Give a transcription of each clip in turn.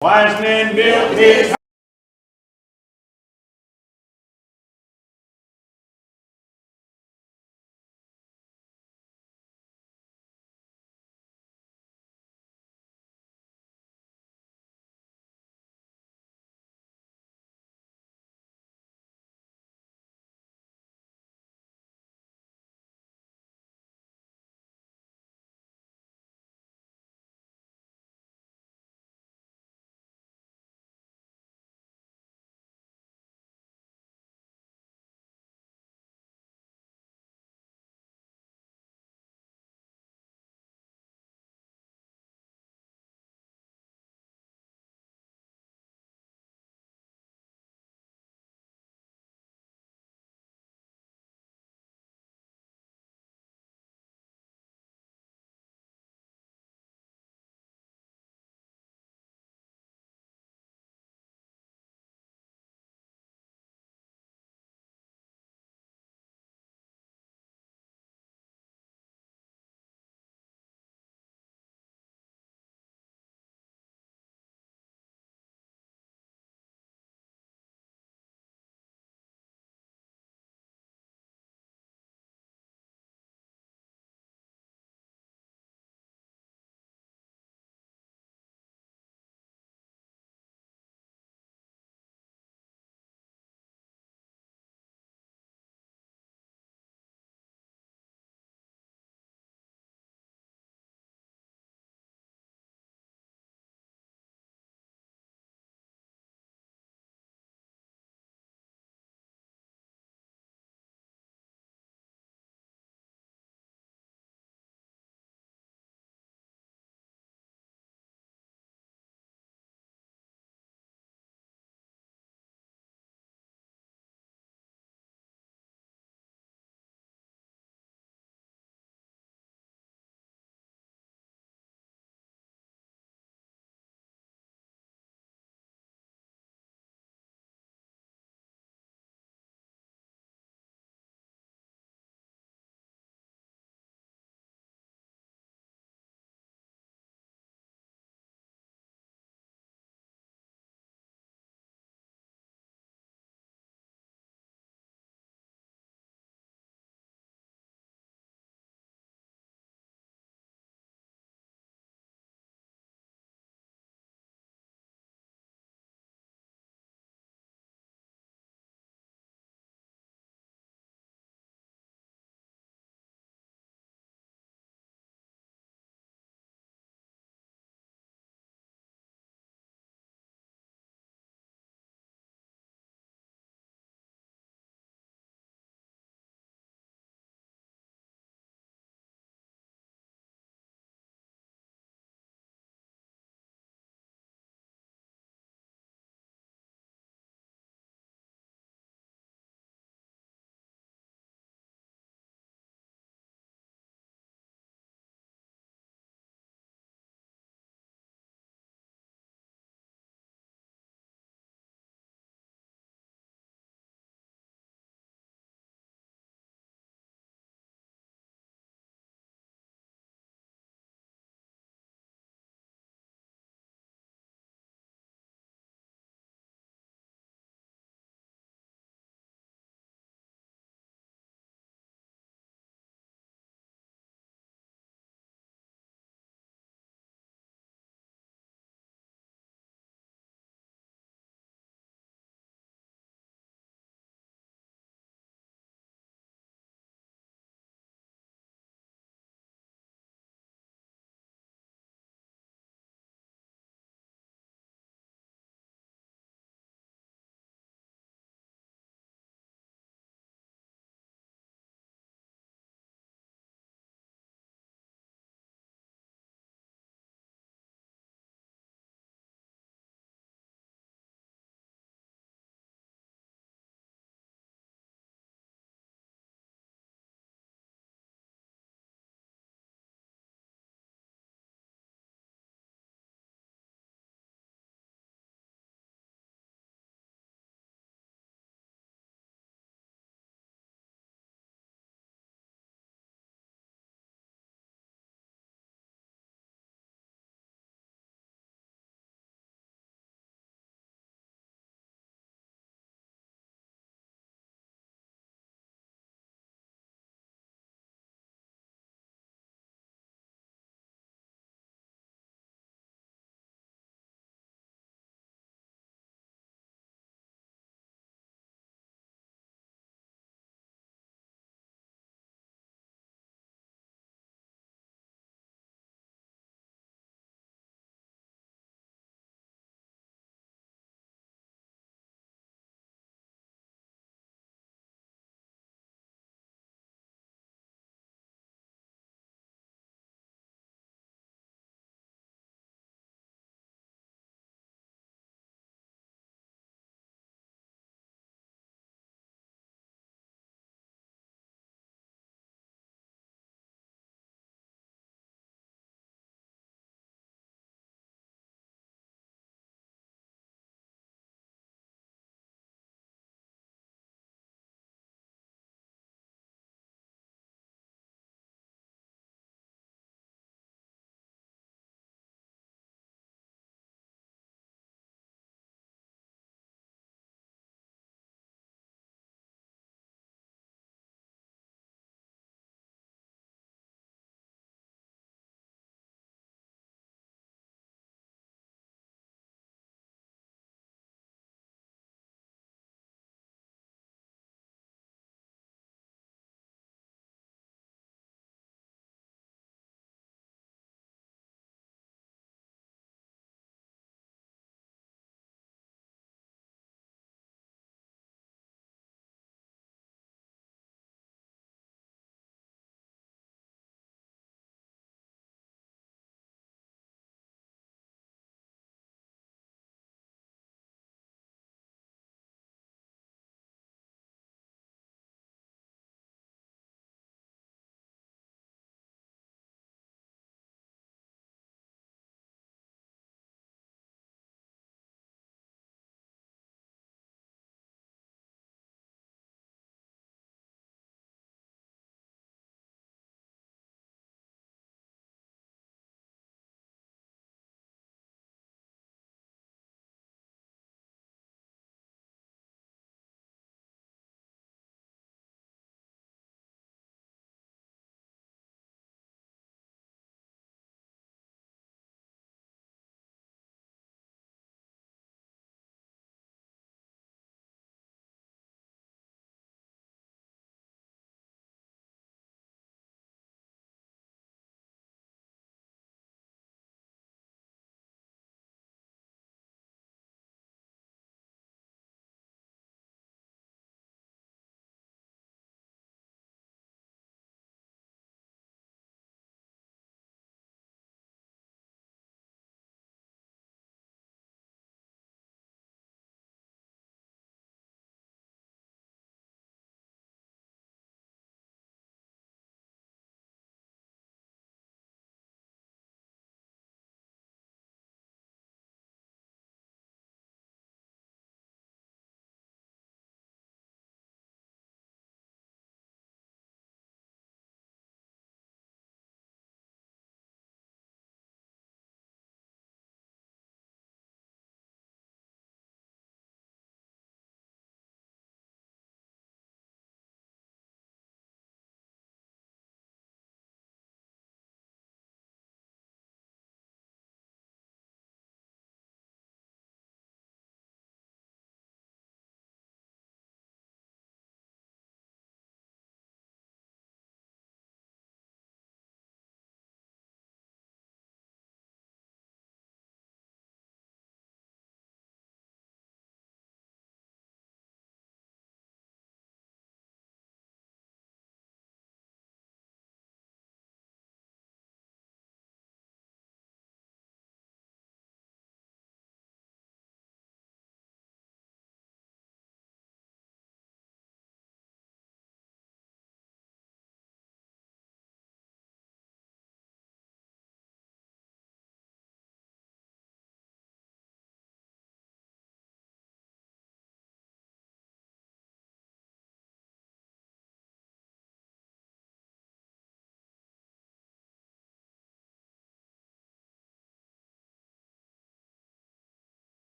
Wise men built his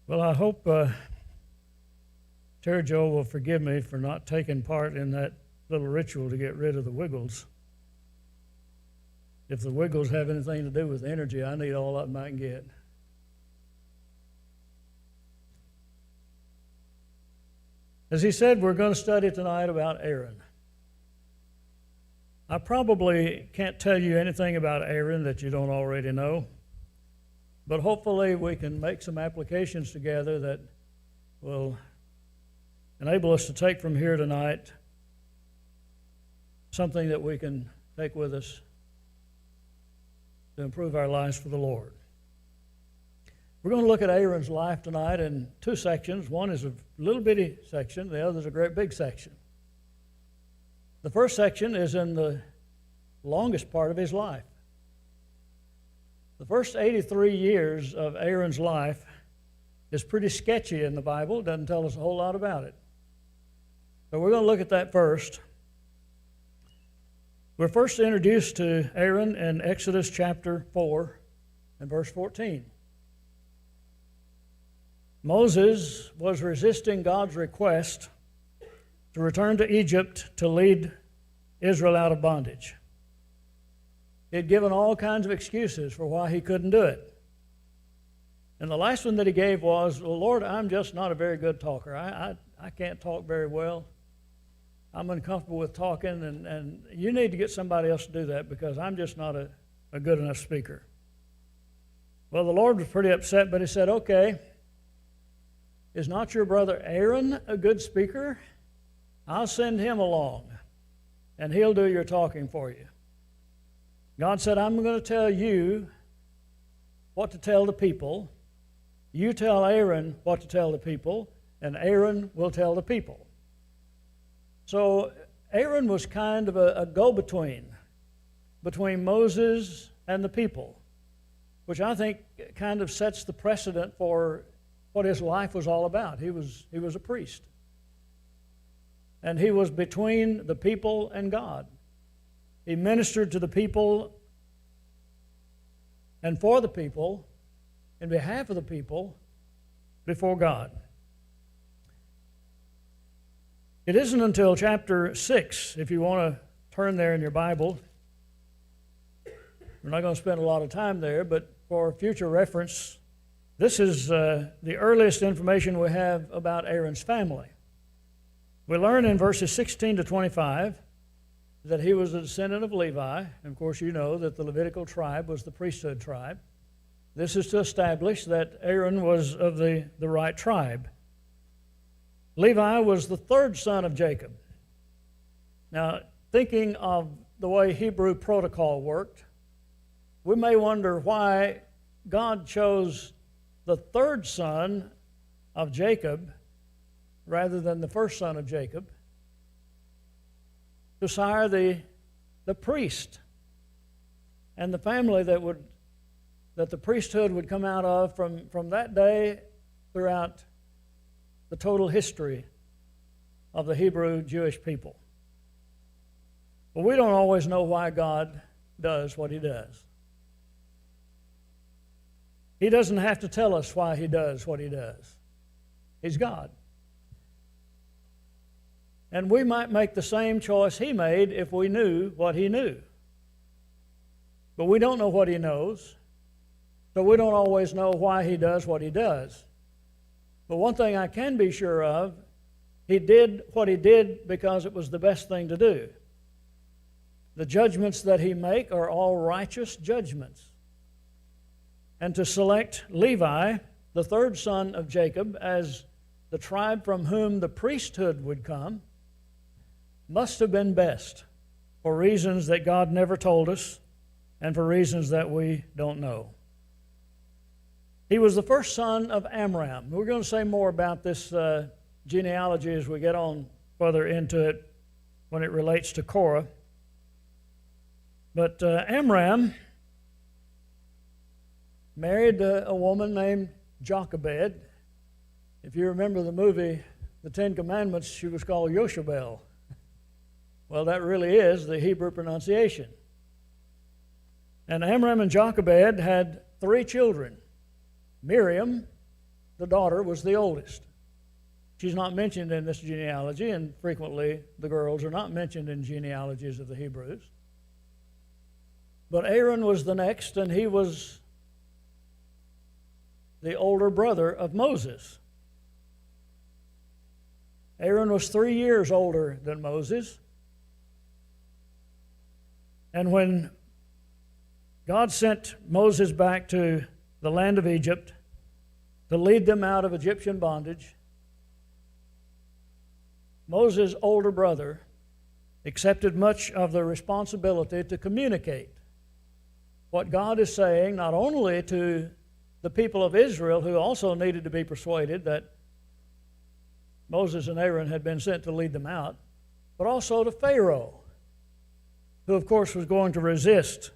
Well, I hope Terry Joe will forgive me for not taking part in that little ritual to get rid of the wiggles. If the wiggles have anything to do with energy, I need all of them I can get. As he said, we're going to study tonight about Aaron. I probably can't tell you anything about Aaron that you don't already know, but hopefully we can make some applications together that will enable us to take from here tonight something that we can take with us to improve our lives for the Lord. We're going to look at Aaron's life tonight in two sections. One is a little bitty section, the other is a great big section. The first section is in the longest part of his life. The first 83 years of Aaron's life is pretty sketchy in the Bible. It doesn't tell us a whole lot about it. So we're going to look at that first. We're first introduced to Aaron in Exodus chapter 4 and verse 14. Moses was resisting God's request to return to Egypt to lead Israel out of bondage. He had given all kinds of excuses for why he couldn't do it. And the last one that he gave was, well, Lord, I'm just not a very good talker. I can't talk very well. I'm uncomfortable with talking, and you need to get somebody else to do that because I'm just not a good enough speaker. Well, the Lord was pretty upset, but he said, okay, is not your brother Aaron a good speaker? I'll send him along, and he'll do your talking for you. God said, I'm going to tell you what to tell the people. You tell Aaron what to tell the people, and Aaron will tell the people. So Aaron was kind of a go-between between Moses and the people, which I think kind of sets the precedent for what his life was all about. He was a priest. And he was between the people and God. He ministered to the people and for the people, in behalf of the people, before God. It isn't until chapter 6, if you want to turn there in your Bible. We're not going to spend a lot of time there, but for future reference, this is the earliest information we have about Aaron's family. We learn in verses 16 to 25 that he was a descendant of Levi. And of course, you know that the Levitical tribe was the priesthood tribe. This is to establish that Aaron was of the right tribe. Levi was the third son of Jacob. Now, thinking of the way Hebrew protocol worked, we may wonder why God chose the third son of Jacob rather than the first son of Jacob to sire the priest and the family that the priesthood would come out of from that day throughout the total history of the Hebrew Jewish people. But we don't always know why God does what he does. He doesn't have to tell us why he does what he does. He's God. And we might make the same choice he made if we knew what he knew. But we don't know what he knows, so we don't always know why he does what he does. But one thing I can be sure of, he did what he did because it was the best thing to do. The judgments that he make are all righteous judgments. And to select Levi, the third son of Jacob, as the tribe from whom the priesthood would come, must have been best for reasons that God never told us and for reasons that we don't know. He was the first son of Amram. We're going to say more about this genealogy as we get on further into it when it relates to Korah. But Amram married a woman named Jochebed. If you remember the movie, The Ten Commandments, she was called Yoshabel. Well, that really is the Hebrew pronunciation. And Amram and Jochebed had 3 children, Miriam, the daughter was the oldest. She's not mentioned in this genealogy, and frequently the girls are not mentioned in genealogies of the Hebrews. But Aaron was the next, and he was the older brother of Moses. Aaron was 3 years older than Moses. And when God sent Moses back to the land of Egypt to lead them out of Egyptian bondage, Moses' older brother accepted much of the responsibility to communicate what God is saying, not only to the people of Israel, who also needed to be persuaded that Moses and Aaron had been sent to lead them out, but also to Pharaoh, who of course was going to resist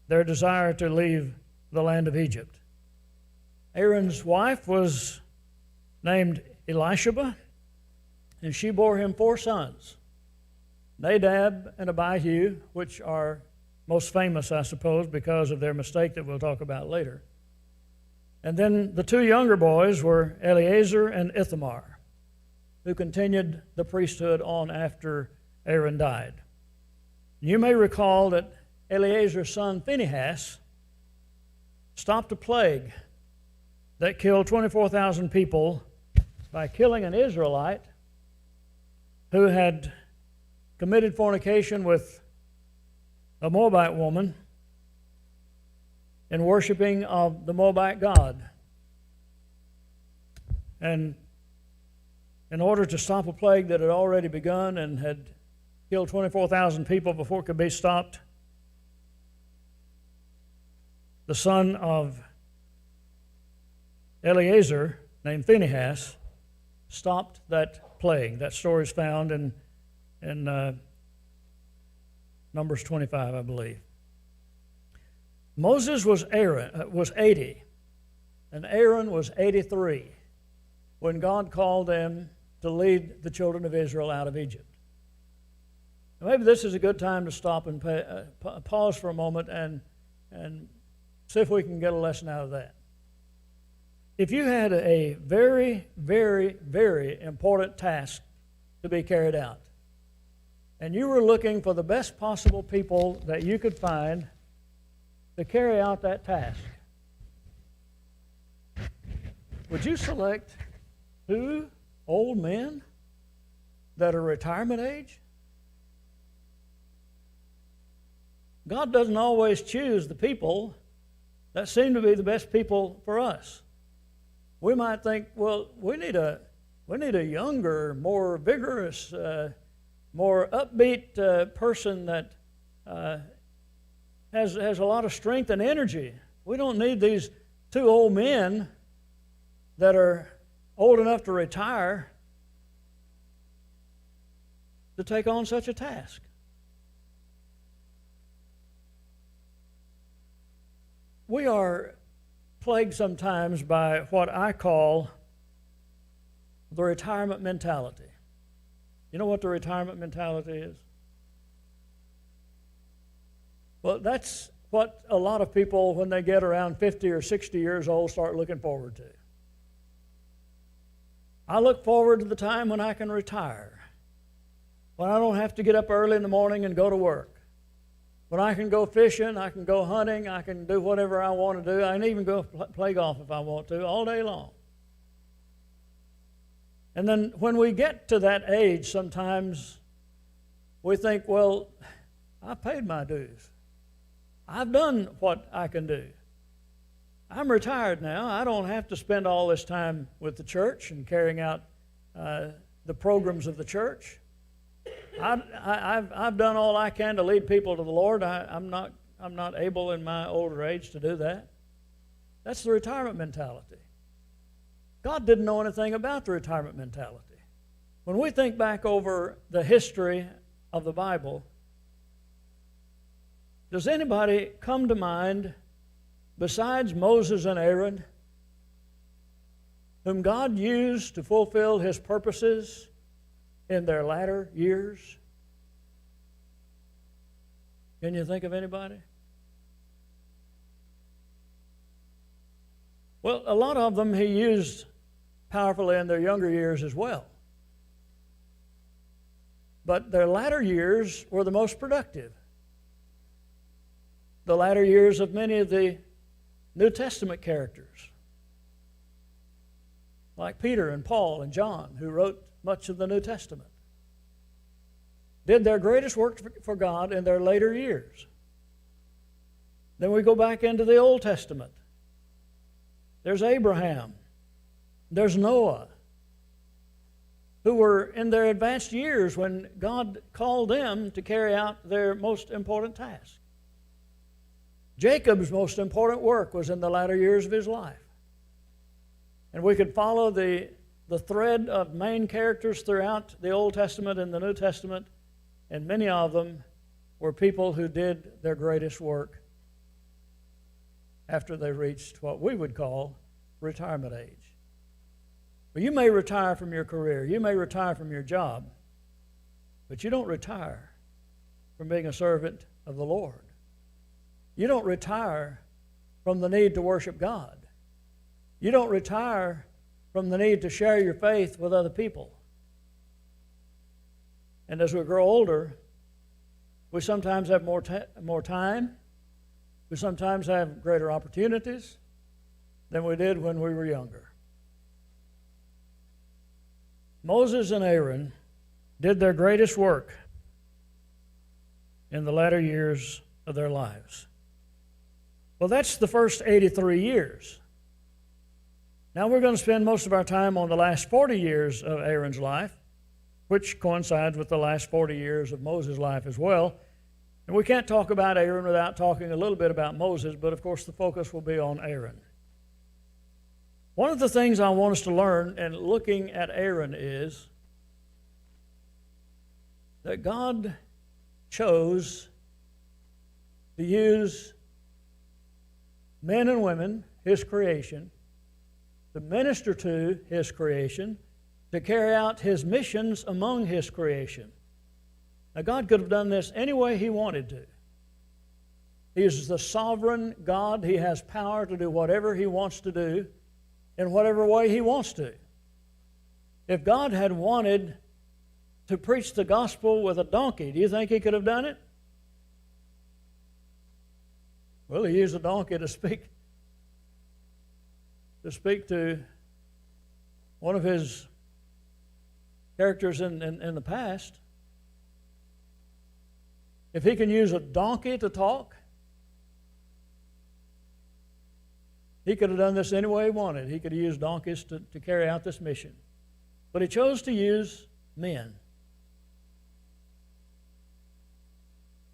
their desire to leave the land of Egypt. Aaron's wife was named Elisheba, and she bore him 4 sons, Nadab and Abihu, which are most famous, I suppose, because of their mistake that we'll talk about later. And then the 2 younger boys were Eleazar and Ithamar, who continued the priesthood on after Aaron died. You may recall that Eleazar's son Phinehas stopped a plague that killed 24,000 people by killing an Israelite who had committed fornication with a Moabite woman in worshiping of the Moabite god. And in order to stop a plague that had already begun and had killed 24,000 people before it could be stopped, the son of Eleazar, named Phinehas, stopped that plague. That story is found in Numbers 25, I believe. Moses was 80, and Aaron was 83 when God called them to lead the children of Israel out of Egypt. Now, maybe this is a good time to stop and pause for a moment and see if we can get a lesson out of that. If you had a very, very, very important task to be carried out, and you were looking for the best possible people that you could find to carry out that task, would you select 2 old men that are retirement age? God doesn't always choose the people that seem to be the best people for us. We might think, well, we need a younger, more vigorous, more upbeat person that has a lot of strength and energy. We don't need these 2 old men that are old enough to retire to take on such a task. We are plagued sometimes by what I call the retirement mentality. You know what the retirement mentality is? Well, that's what a lot of people, when they get around 50 or 60 years old, start looking forward to. I look forward to the time when I can retire, when I don't have to get up early in the morning and go to work, when I can go fishing, I can go hunting, I can do whatever I want to do. I can even go play golf if I want to, all day long. And then when we get to that age, sometimes we think, well, I paid my dues. I've done what I can do. I'm retired now. I don't have to spend all this time with the church and carrying out the programs of the church. I've done all I can to lead people to the Lord. I'm not able in my older age to do that. That's the retirement mentality. God didn't know anything about the retirement mentality. When we think back over the history of the Bible, does anybody come to mind besides Moses and Aaron, whom God used to fulfill His purposes in their latter years? Can you think of anybody? Well, a lot of them he used powerfully in their younger years as well. But their latter years were the most productive. The latter years of many of the New Testament characters, like Peter and Paul and John, who wrote much of the New Testament, did their greatest work for God in their later years. Then we go back into the Old Testament. There's Abraham. There's Noah, who were in their advanced years when God called them to carry out their most important task. Jacob's most important work was in the latter years of his life. And we could follow the thread of main characters throughout the Old Testament and the New Testament, and many of them were people who did their greatest work after they reached what we would call retirement age. Well, you may retire from your career, you may retire from your job, but you don't retire from being a servant of the Lord. You don't retire from the need to worship God. You don't retire from the need to share your faith with other people. And as we grow older, we sometimes have more time. We sometimes have greater opportunities than we did when we were younger. Moses and Aaron did their greatest work in the latter years of their lives. Well, that's the first 83 years. Now we're going to spend most of our time on the last 40 years of Aaron's life, which coincides with the last 40 years of Moses' life as well. And we can't talk about Aaron without talking a little bit about Moses, but of course the focus will be on Aaron. One of the things I want us to learn in looking at Aaron is that God chose to use men and women, His creation, to minister to His creation, to carry out His missions among His creation. Now, God could have done this any way He wanted to. He is the sovereign God. He has power to do whatever He wants to do in whatever way He wants to. If God had wanted to preach the gospel with a donkey, do you think He could have done it? Well, He used a donkey to speak to one of His characters in the past. If He can use a donkey to talk, He could have done this any way He wanted. He could have used donkeys to carry out this mission. But He chose to use men.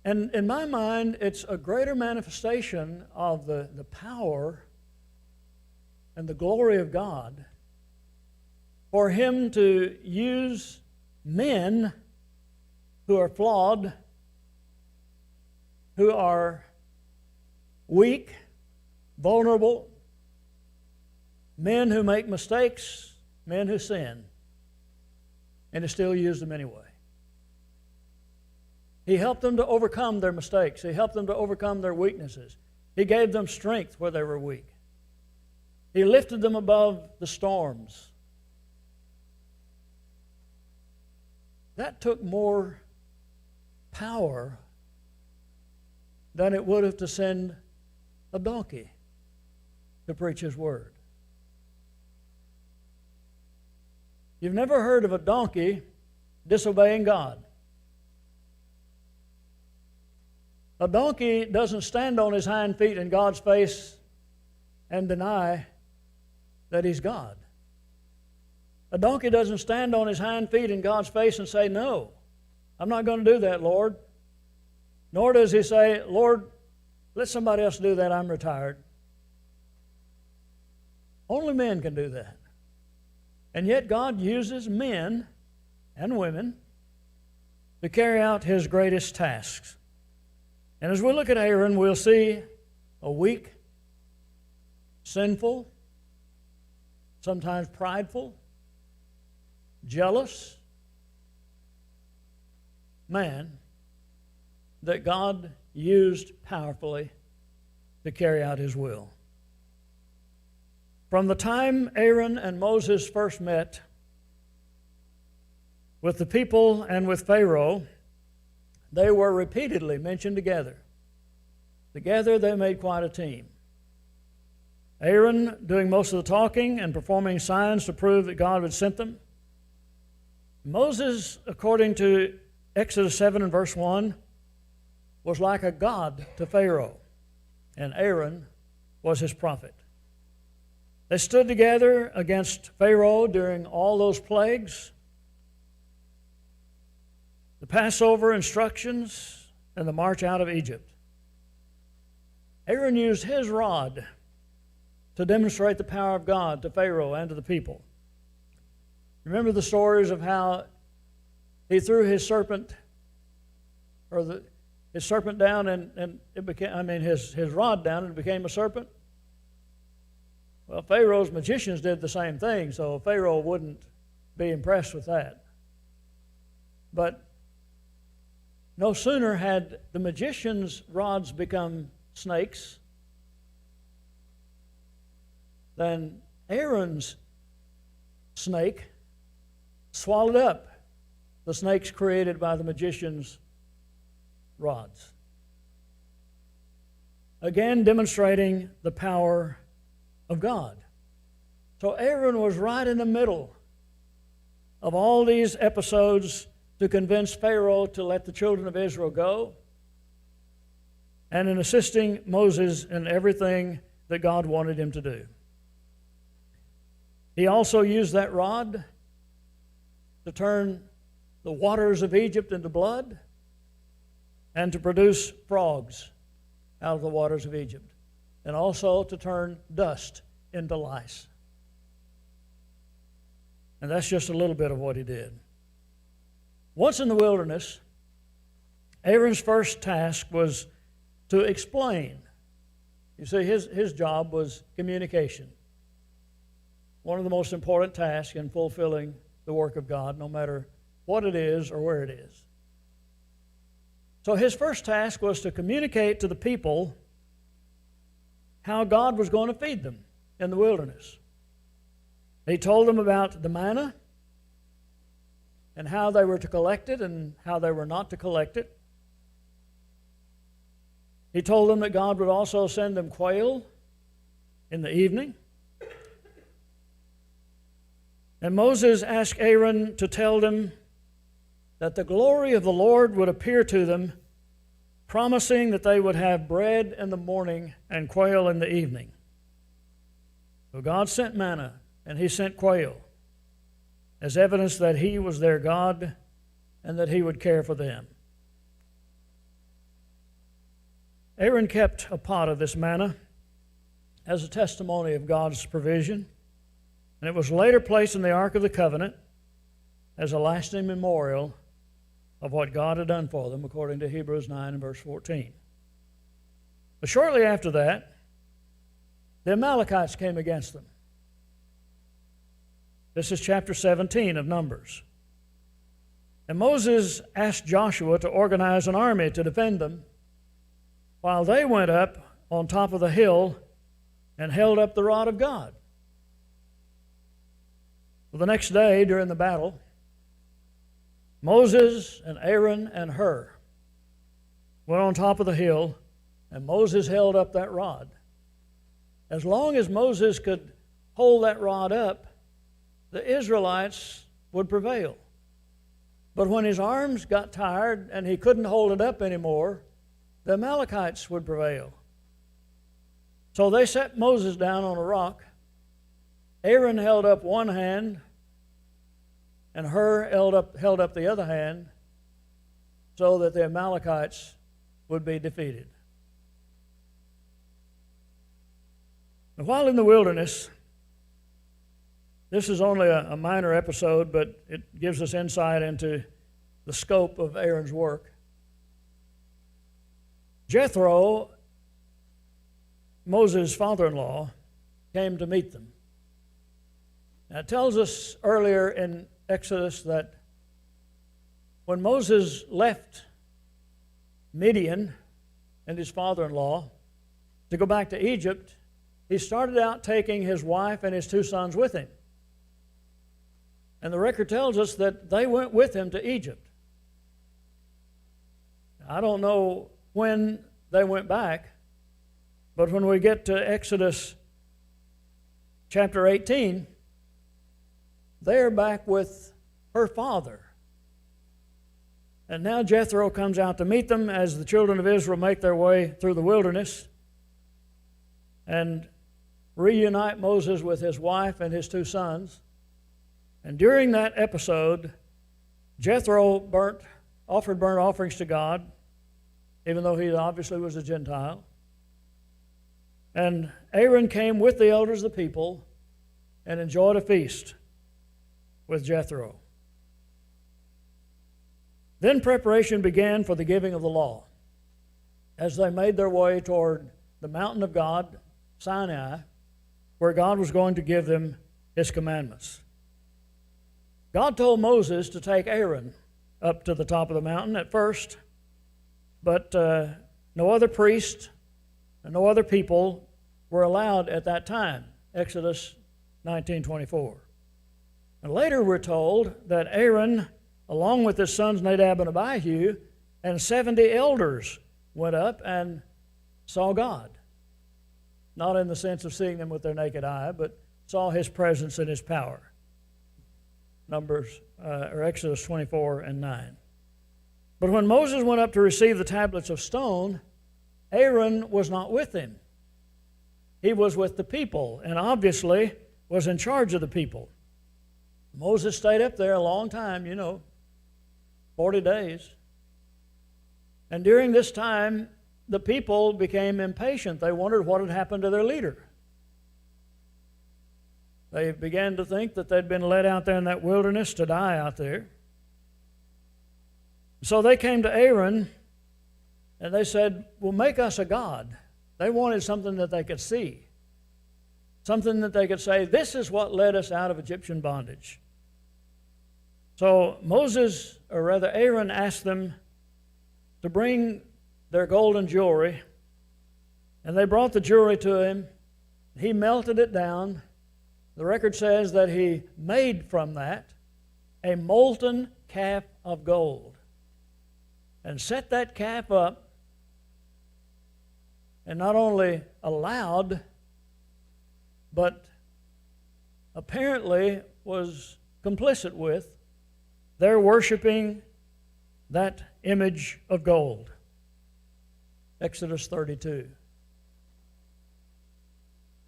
And in my mind, it's a greater manifestation of the power and the glory of God for Him to use men who are flawed, who are weak, vulnerable, men who make mistakes, men who sin, and He still used them anyway. He helped them to overcome their mistakes. He helped them to overcome their weaknesses. He gave them strength where they were weak. He lifted them above the storms. That took more power than it would have to send a donkey to preach His word. You've never heard of a donkey disobeying God. A donkey doesn't stand on his hind feet in God's face and deny that He's God. A donkey doesn't stand on his hind feet in God's face and say, "No, I'm not going to do that, Lord." Nor does he say, "Lord, let somebody else do that, I'm retired." Only men can do that. And yet God uses men and women to carry out His greatest tasks. And as we look at Aaron, we'll see a weak, sinful, sometimes prideful, jealous man that God used powerfully to carry out His will. From the time Aaron and Moses first met with the people and with Pharaoh, they were repeatedly mentioned together. Together they made quite a team. Aaron doing most of the talking and performing signs to prove that God had sent them. Moses, according to Exodus 7 and verse 1, was like a god to Pharaoh, and Aaron was his prophet. They stood together against Pharaoh during all those plagues, the Passover instructions, and the march out of Egypt. Aaron used his rod to demonstrate the power of God to Pharaoh and to the people. Remember the stories of how he threw his serpent, or his serpent down, and it became, his rod down, and it became a serpent? Well, Pharaoh's magicians did the same thing, so Pharaoh wouldn't be impressed with that. But no sooner had the magicians' rods become snakes than Aaron's snake swallowed up the snakes created by the magician's rods. Again, demonstrating the power of God. So Aaron was right in the middle of all these episodes to convince Pharaoh to let the children of Israel go, and in assisting Moses in everything that God wanted him to do. He also used that rod to turn the waters of Egypt into blood and to produce frogs out of the waters of Egypt, and also to turn dust into lice. And that's just a little bit of what he did. Once in the wilderness, Aaron's first task was to explain. You see, his job was communication. One of the most important tasks in fulfilling the work of God, no matter what it is or where it is. So his first task was to communicate to the people how God was going to feed them in the wilderness. He told them about the manna and how they were to collect it and how they were not to collect it. He told them that God would also send them quail in the evening. And Moses asked Aaron to tell them that the glory of the Lord would appear to them, promising that they would have bread in the morning and quail in the evening. So God sent manna, and he sent quail as evidence that he was their God and that he would care for them. Aaron kept a pot of this manna as a testimony of God's provision, and it was later placed in the Ark of the Covenant as a lasting memorial of what God had done for them, according to Hebrews 9 and verse 14. But shortly after that, the Amalekites came against them. This is chapter 17 of Numbers. And Moses asked Joshua to organize an army to defend them, while they went up on top of the hill and held up the rod of God. Well, the next day during the battle, Moses and Aaron and Hur went on top of the hill, and Moses held up that rod. As long as Moses could hold that rod up, the Israelites would prevail. But when his arms got tired and he couldn't hold it up anymore, the Amalekites would prevail. So they set Moses down on a rock. Aaron held up one hand, and Hur held up the other hand, so that the Amalekites would be defeated. And while in the wilderness, this is only a minor episode, but it gives us insight into the scope of Aaron's work. Jethro, Moses' father-in-law, came to meet them. Now, it tells us earlier in Exodus that when Moses left Midian and his father-in-law to go back to Egypt, he started out taking his wife and his 2 sons with him. And the record tells us that they went with him to Egypt. I don't know when they went back, but when we get to Exodus chapter 18, they're back with her father. And now Jethro comes out to meet them as the children of Israel make their way through the wilderness and reunite Moses with his wife and his 2 sons. And during that episode, Jethro offered burnt offerings to God, even though he obviously was a Gentile. And Aaron came with the elders of the people and enjoyed a feast with Jethro. Then preparation began for the giving of the law. As they made their way toward the mountain of God, Sinai, where God was going to give them his commandments. God told Moses to take Aaron up to the top of the mountain at first, but no other priest and no other people were allowed at that time, Exodus 19:24. And later we're told that Aaron, along with his sons Nadab and Abihu, and 70 elders went up and saw God. Not in the sense of seeing them with their naked eye, but saw his presence and his power. Exodus 24 and 9. But when Moses went up to receive the tablets of stone, Aaron was not with him. He was with the people and obviously was in charge of the people. Moses stayed up there a long time, 40 days. And during this time, the people became impatient. They wondered what had happened to their leader. They began to think that they'd been led out there in that wilderness to die out there. So they came to Aaron and they said, well, make us a god. They wanted something that they could see. Something that they could say, this is what led us out of Egyptian bondage. So Aaron asked them to bring their golden jewelry, and they brought the jewelry to him. He melted it down. The record says that he made from that a molten calf of gold and set that calf up, and not only allowed, but apparently was complicit with their worshiping that image of gold. Exodus 32.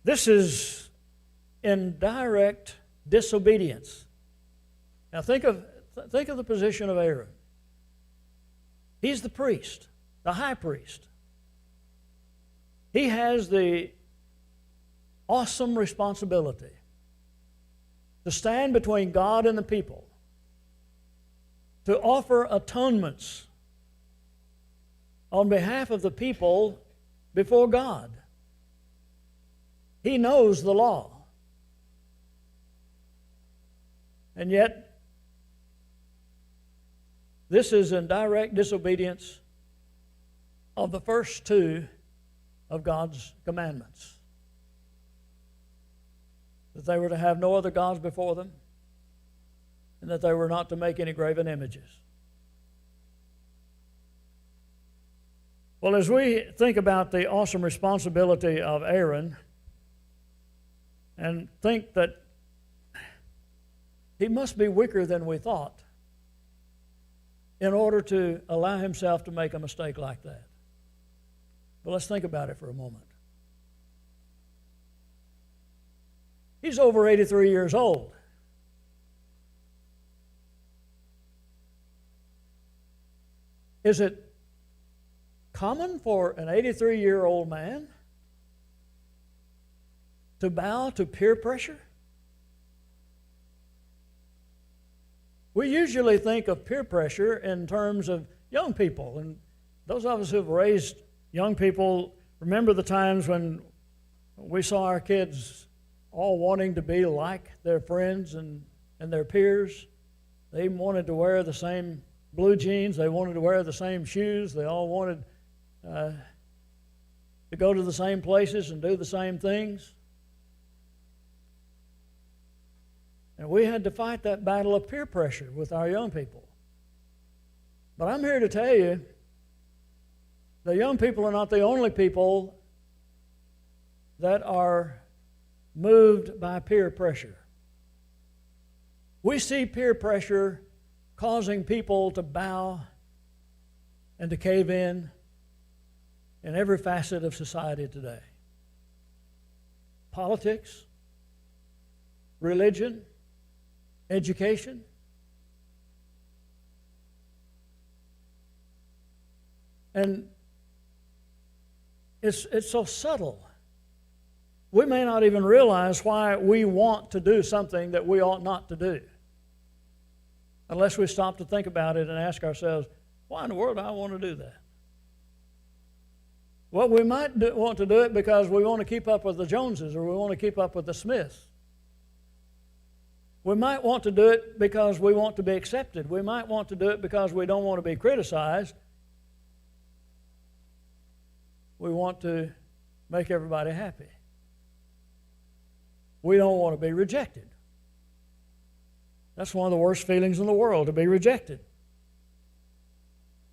This is in direct disobedience. Now think of the position of Aaron. He's the priest, the high priest. He has the awesome responsibility to stand between God and the people, to offer atonements on behalf of the people before God. He knows the law. And yet, this is in direct disobedience of the first 2 of God's commandments. That they were to have no other gods before them, and that they were not to make any graven images. Well, as we think about the awesome responsibility of Aaron, and think that he must be weaker than we thought in order to allow himself to make a mistake like that. But let's think about it for a moment. He's over 83 years old. Is it common for an 83-year-old man to bow to peer pressure? We usually think of peer pressure in terms of young people, and those of us who have raised young people remember the times when we saw our kids all wanting to be like their friends and their peers. They even wanted to wear the same blue jeans. They wanted to wear the same shoes. They all wanted to go to the same places and do the same things. And we had to fight that battle of peer pressure with our young people. But I'm here to tell you, the young people are not the only people that are moved by peer pressure. We see peer pressure causing people to bow and to cave in every facet of society today. Politics, religion, education. And it's so subtle. We may not even realize why we want to do something that we ought not to do, unless we stop to think about it and ask ourselves, why in the world do I want to do that? Well, we might want to do it because we want to keep up with the Joneses, or we want to keep up with the Smiths. We might want to do it because we want to be accepted. We might want to do it because we don't want to be criticized. We want to make everybody happy. We don't want to be rejected. That's one of the worst feelings in the world, to be rejected.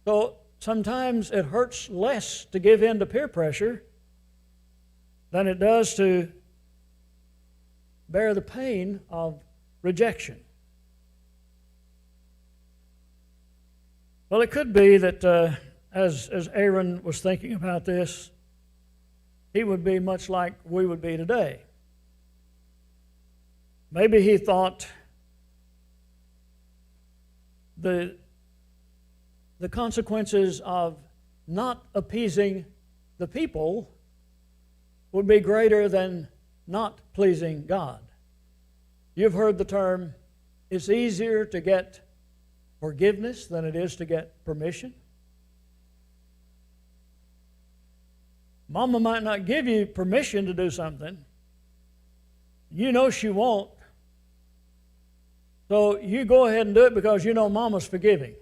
So sometimes it hurts less to give in to peer pressure than it does to bear the pain of rejection. Well, it could be that as Aaron was thinking about this, he would be much like we would be today. Maybe he thought the consequences of not appeasing the people would be greater than not pleasing God. You've heard the term, it's easier to get forgiveness than it is to get permission. Mama might not give you permission to do something. You know she won't. So you go ahead and do it because you know Mama's forgiving.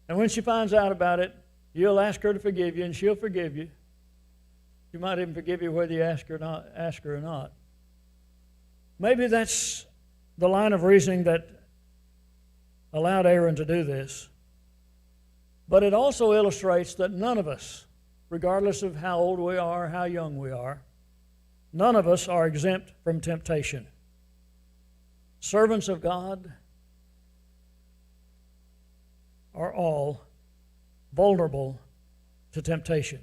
And when she finds out about it, you'll ask her to forgive you, and she'll forgive you. She might even forgive you whether you ask her or not. Maybe that's the line of reasoning that allowed Aaron to do this. But it also illustrates that none of us, regardless of how old we are, how young we are, none of us are exempt from temptation. Servants of God are all vulnerable to temptation.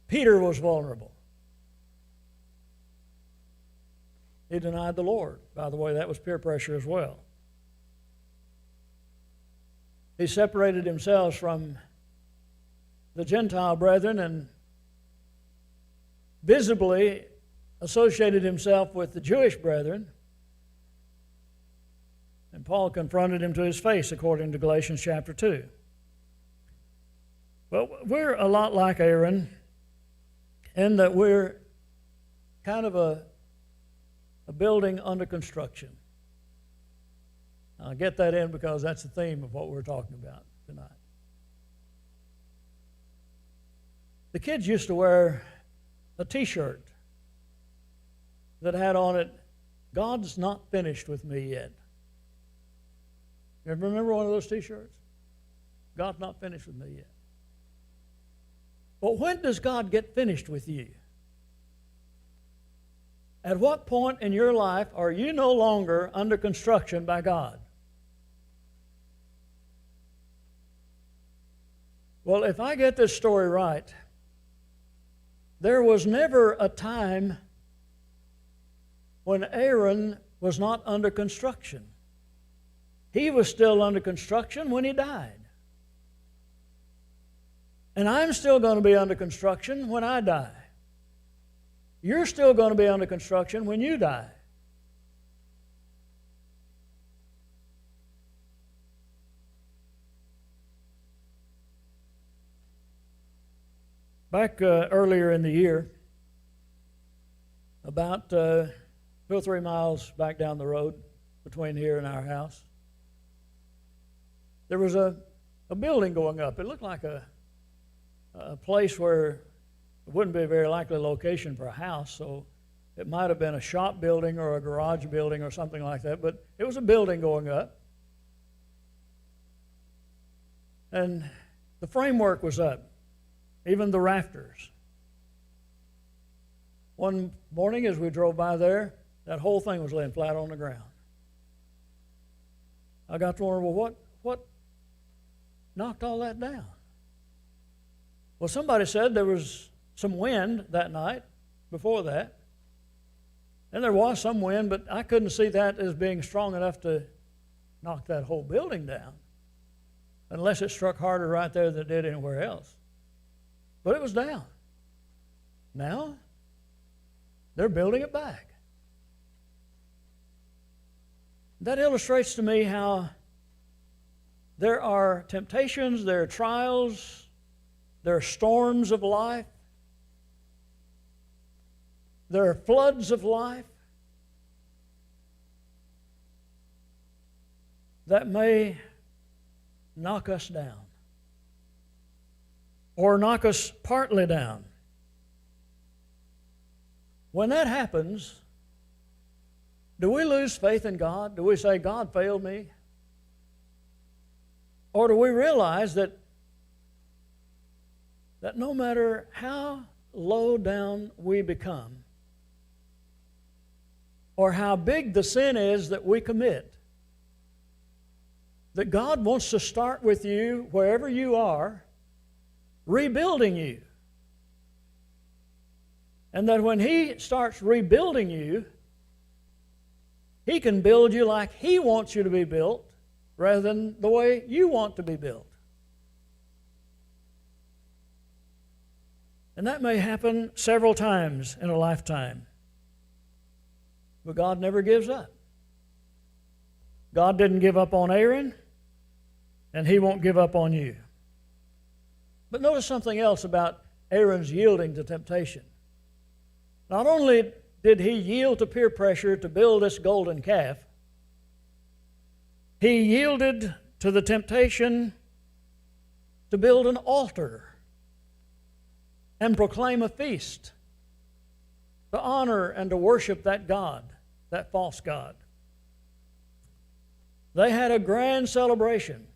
Peter was vulnerable. He denied the Lord. By the way, that was peer pressure as well. He separated himself from the Gentile brethren and visibly associated himself with the Jewish brethren. And Paul confronted him to his face, according to Galatians chapter 2. Well, we're a lot like Aaron in that we're kind of a building under construction. I'll get that in because that's the theme of what we're talking about tonight. The kids used to wear a t-shirt that had on it, "God's not finished with me yet." You ever remember one of those t-shirts? God's not finished with me yet. But when does God get finished with you? At what point in your life are you no longer under construction by God? Well, if I get this story right, there was never a time when Aaron was not under construction. He was still under construction when he died. And I'm still going to be under construction when I die. You're still going to be under construction when you die. Back earlier in the year, about 2 or 3 miles back down the road between here and our house, there was a building going up. It looked like a a place where it wouldn't be a very likely location for a house, so it might have been a shop building or a garage building or something like that, but it was a building going up. And the framework was up, even the rafters. One morning as we drove by there, that whole thing was laying flat on the ground. I got to wonder, well, what knocked all that down? Well, somebody said there was some wind that night before that. And there was some wind, but I couldn't see that as being strong enough to knock that whole building down, unless it struck harder right there than it did anywhere else. But it was down. Now, they're building it back. That illustrates to me how there are temptations, there are trials, there are storms of life, there are floods of life that may knock us down or knock us partly down. When that happens, do we lose faith in God? Do we say, God failed me? Or do we realize that no matter how low down we become, or how big the sin is that we commit, that God wants to start with you wherever you are, rebuilding you. And that when He starts rebuilding you, He can build you like He wants you to be built rather than the way you want to be built. And that may happen several times in a lifetime. But God never gives up. God didn't give up on Aaron, and He won't give up on you. But notice something else about Aaron's yielding to temptation. Not only did he yield to peer pressure to build this golden calf, he yielded to the temptation to build an altar and proclaim a feast to honor and to worship that god, that false god. They had a grand celebration.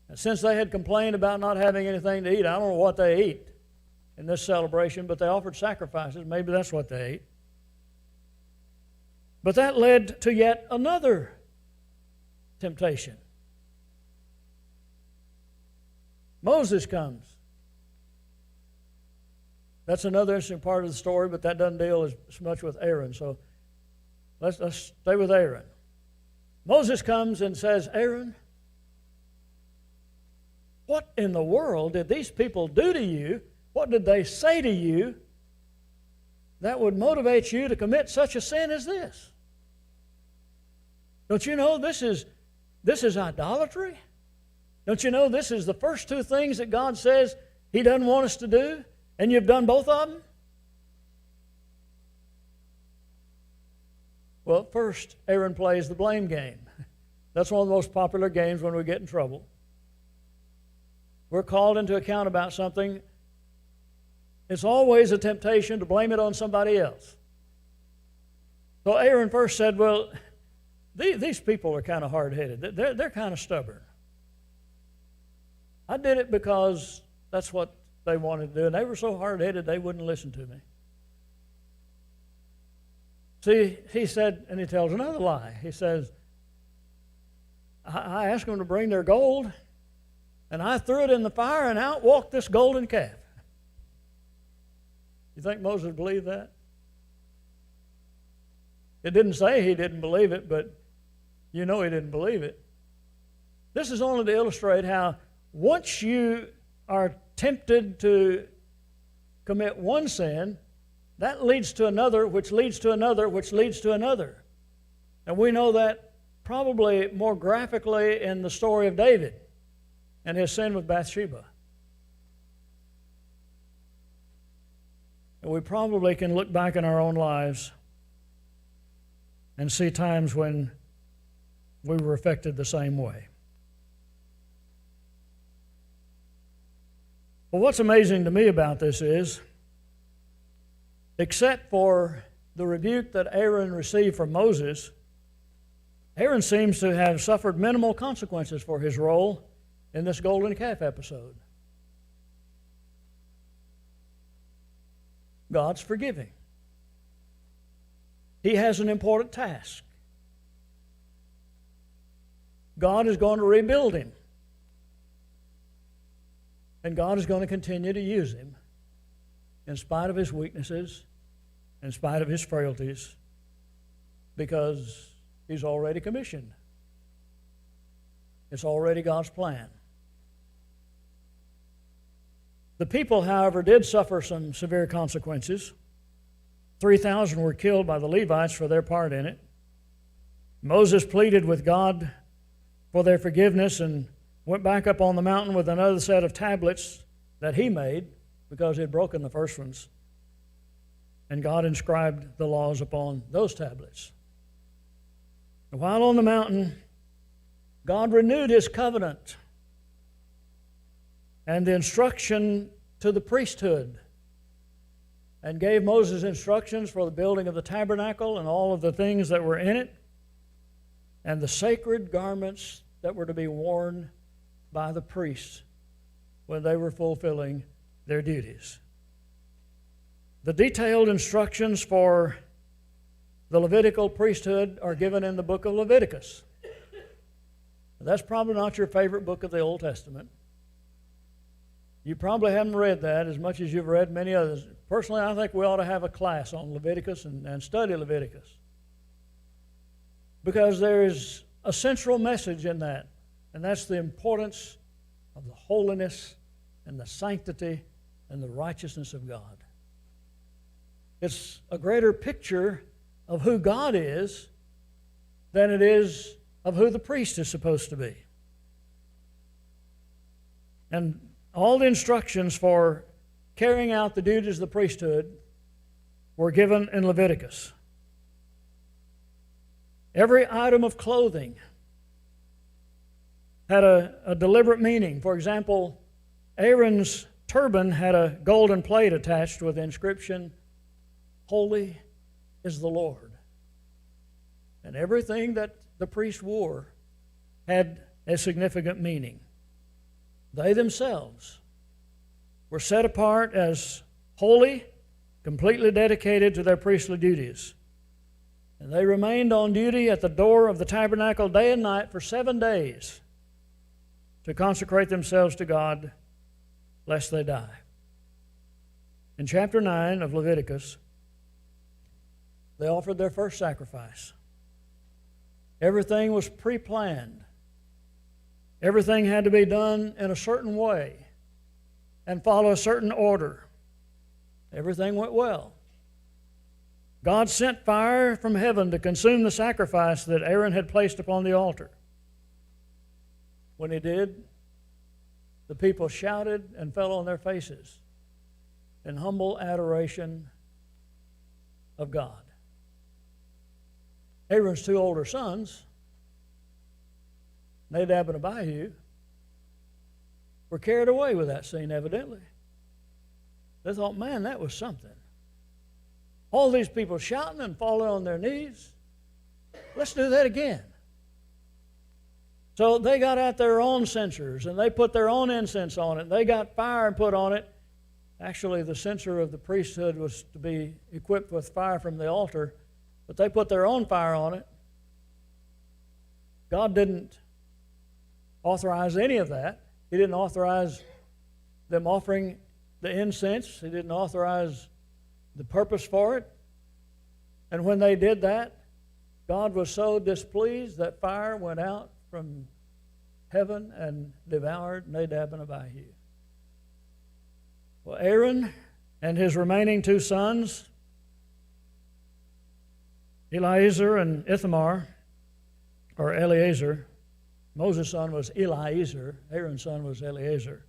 And since they had complained about not having anything to eat, I don't know what they ate in this celebration, but they offered sacrifices. Maybe that's what they ate. But that led to yet another temptation. Moses comes. That's another interesting part of the story, but that doesn't deal as much with Aaron. So let's stay with Aaron. Moses comes and says, Aaron, what in the world did these people do to you? What did they say to you that would motivate you to commit such a sin as this? Don't you know this is idolatry? Don't you know this is the first two things that God says He doesn't want us to do, and you've done both of them? Well, first, Aaron plays the blame game. That's one of the most popular games when we get in trouble. We're called into account about something. It's always a temptation to blame it on somebody else. So Aaron first said, well, these people are kind of hard-headed. They're kind of stubborn. I did it because that's what they wanted to do, and they were so hard-headed they wouldn't listen to me. See, he said, and he tells another lie. He says, I asked them to bring their gold, and I threw it in the fire, and out walked this golden calf. You think Moses believed that? It didn't say he didn't believe it, but you know he didn't believe it. This is only to illustrate how once you are tempted to commit one sin, that leads to another, which leads to another, which leads to another. And we know that probably more graphically in the story of David and his sin with Bathsheba. And we probably can look back in our own lives and see times when we were affected the same way. Well, what's amazing to me about this is, except for the rebuke that Aaron received from Moses, Aaron seems to have suffered minimal consequences for his role in this golden calf episode. God's forgiving. He has an important task. God is going to rebuild him. And God is going to continue to use him in spite of his weaknesses, in spite of his frailties, because he's already commissioned. It's already God's plan. The people, however, did suffer some severe consequences. 3,000 were killed by the Levites for their part in it. Moses pleaded with God for their forgiveness and went back up on the mountain with another set of tablets that he made because he had broken the first ones. And God inscribed the laws upon those tablets. And while on the mountain, God renewed his covenant and the instruction to the priesthood, and gave Moses instructions for the building of the tabernacle and all of the things that were in it, and the sacred garments that were to be worn by the priests when they were fulfilling their duties. The detailed instructions for the Levitical priesthood are given in the book of Leviticus. That's probably not your favorite book of the Old Testament. You probably haven't read that as much as you've read many others. Personally, I think we ought to have a class on Leviticus and study Leviticus, because there is a central message in that, and that's the importance of the holiness and the sanctity and the righteousness of God. It's a greater picture of who God is than it is of who the priest is supposed to be. And all the instructions for carrying out the duties of the priesthood were given in Leviticus. Every item of clothing had a deliberate meaning. For example, Aaron's turban had a golden plate attached with the inscription, "Holy is the Lord." And everything that the priest wore had a significant meaning. They themselves were set apart as holy, completely dedicated to their priestly duties. And they remained on duty at the door of the tabernacle day and night for 7 days to consecrate themselves to God, lest they die. In chapter 9 of Leviticus, they offered their first sacrifice. Everything was pre-planned. Everything had to be done in a certain way and follow a certain order. Everything went well. God sent fire from heaven to consume the sacrifice that Aaron had placed upon the altar. When he did, the people shouted and fell on their faces in humble adoration of God. Aaron's 2 older sons, Nadab and Abihu, were carried away with that scene, evidently. They thought, man, that was something. All these people shouting and falling on their knees. Let's do that again. So they got out their own censers and they put their own incense on it. They got fire and put on it. Actually, the censer of the priesthood was to be equipped with fire from the altar, but they put their own fire on it. God didn't authorize any of that. He didn't authorize them offering the incense. He didn't authorize the purpose for it. And when they did that, God was so displeased that fire went out from heaven and devoured Nadab and Abihu. Well, Aaron and his remaining 2 sons, Eleazar and Ithamar, or Eleazar. Moses' son was Eleazar. Aaron's son was Eleazar.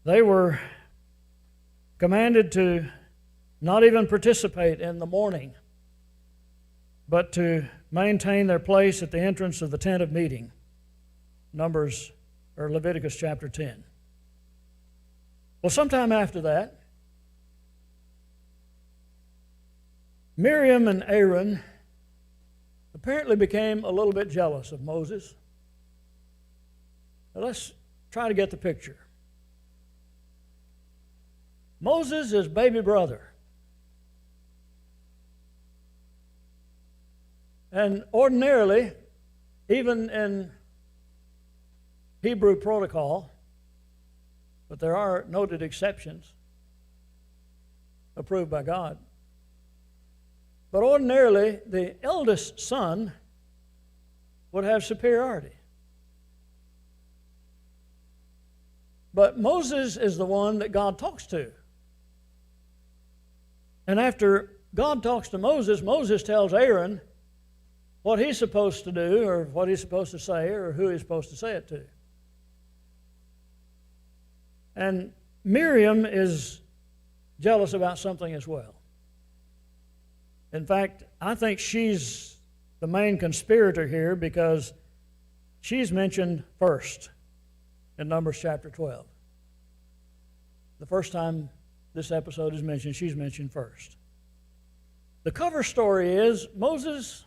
They were commanded to not even participate in the mourning, but to maintain their place at the entrance of the tent of meeting. Leviticus chapter 10. Well, sometime after that, Miriam and Aaron apparently became a little bit jealous of Moses. Now let's try to get the picture. Moses is baby brother. And ordinarily, even in Hebrew protocol, but there are noted exceptions approved by God. But ordinarily, the eldest son would have superiority. But Moses is the one that God talks to. And after God talks to Moses, Moses tells Aaron what he's supposed to do, or what he's supposed to say, or who he's supposed to say it to. And Miriam is jealous about something as well. In fact, I think she's the main conspirator here because she's mentioned first in Numbers chapter 12. The first time this episode is mentioned, she's mentioned first. The cover story is, Moses,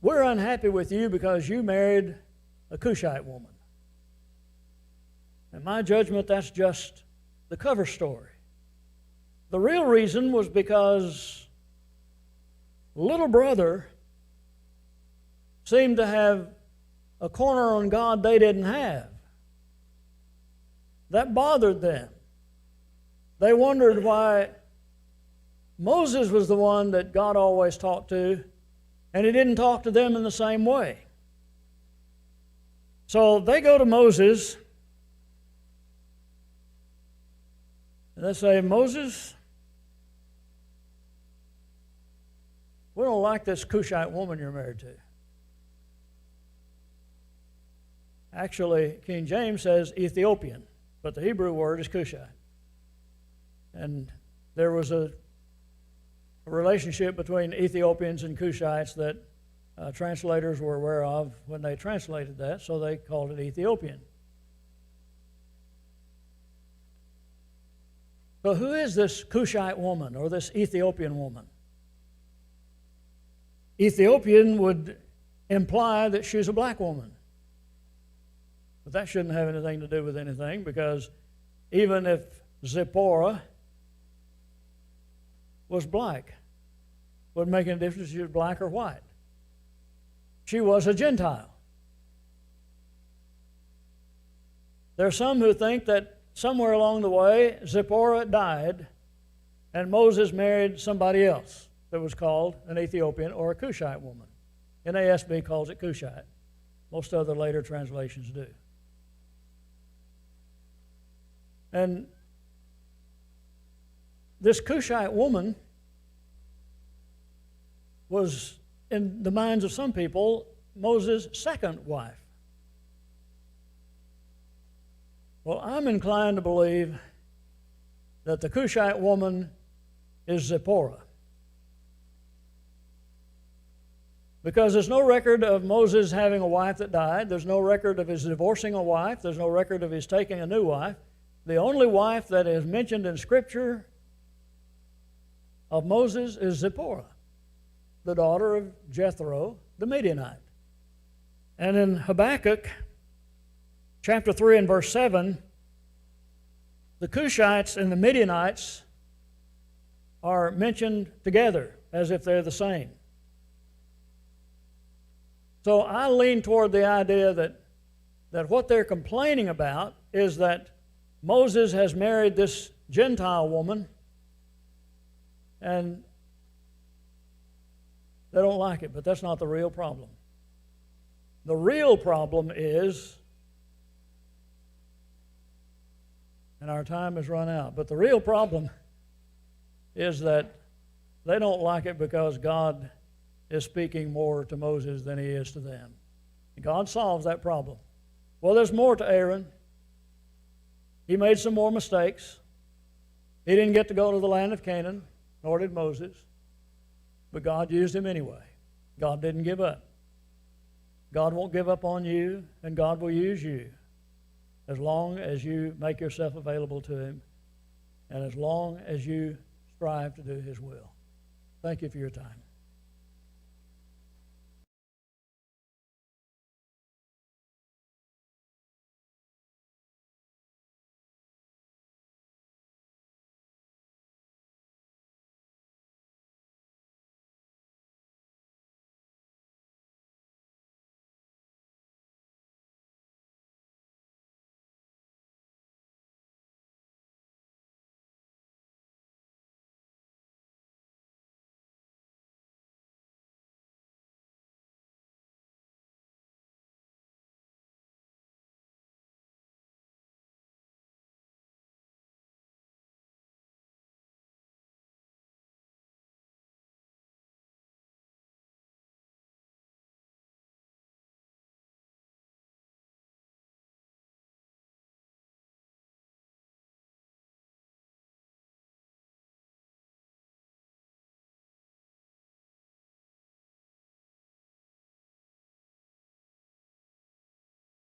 we're unhappy with you because you married a Cushite woman. In my judgment, that's just the cover story. The real reason was because little brother seemed to have a corner on God they didn't have. That bothered them. They wondered why Moses was the one that God always talked to, and he didn't talk to them in the same way. So they go to Moses, and they say, Moses, we don't like this Cushite woman you're married to. Actually, King James says Ethiopian, but the Hebrew word is Cushite. And there was a relationship between Ethiopians and Cushites that translators were aware of when they translated that, so they called it Ethiopian. So who is this Cushite woman or this Ethiopian woman? Ethiopian would imply that she's a black woman. But that shouldn't have anything to do with anything, because even if Zipporah was black, wouldn't make any difference if she was black or white. She was a Gentile. There are some who think that somewhere along the way, Zipporah died and Moses married somebody else that was called an Ethiopian or a Cushite woman. NASB calls it Cushite. Most other later translations do. And this Cushite woman was, in the minds of some people, Moses' second wife. Well, I'm inclined to believe that the Cushite woman is Zipporah, because there's no record of Moses having a wife that died. There's no record of his divorcing a wife. There's no record of his taking a new wife. The only wife that is mentioned in Scripture of Moses is Zipporah, the daughter of Jethro, the Midianite. And in Habakkuk chapter 3 and verse 7, the Cushites and the Midianites are mentioned together as if they're the same. So I lean toward the idea that what they're complaining about is that Moses has married this Gentile woman, and they don't like it, but that's not the real problem. The real problem is, and our time has run out, but the real problem is that they don't like it because God is speaking more to Moses than he is to them. And God solves that problem. Well, there's more to Aaron. He made some more mistakes. He didn't get to go to the land of Canaan, nor did Moses. But God used him anyway. God didn't give up. God won't give up on you, and God will use you. as long as you make yourself available to Him and as long as you strive to do His will. Thank you for your time.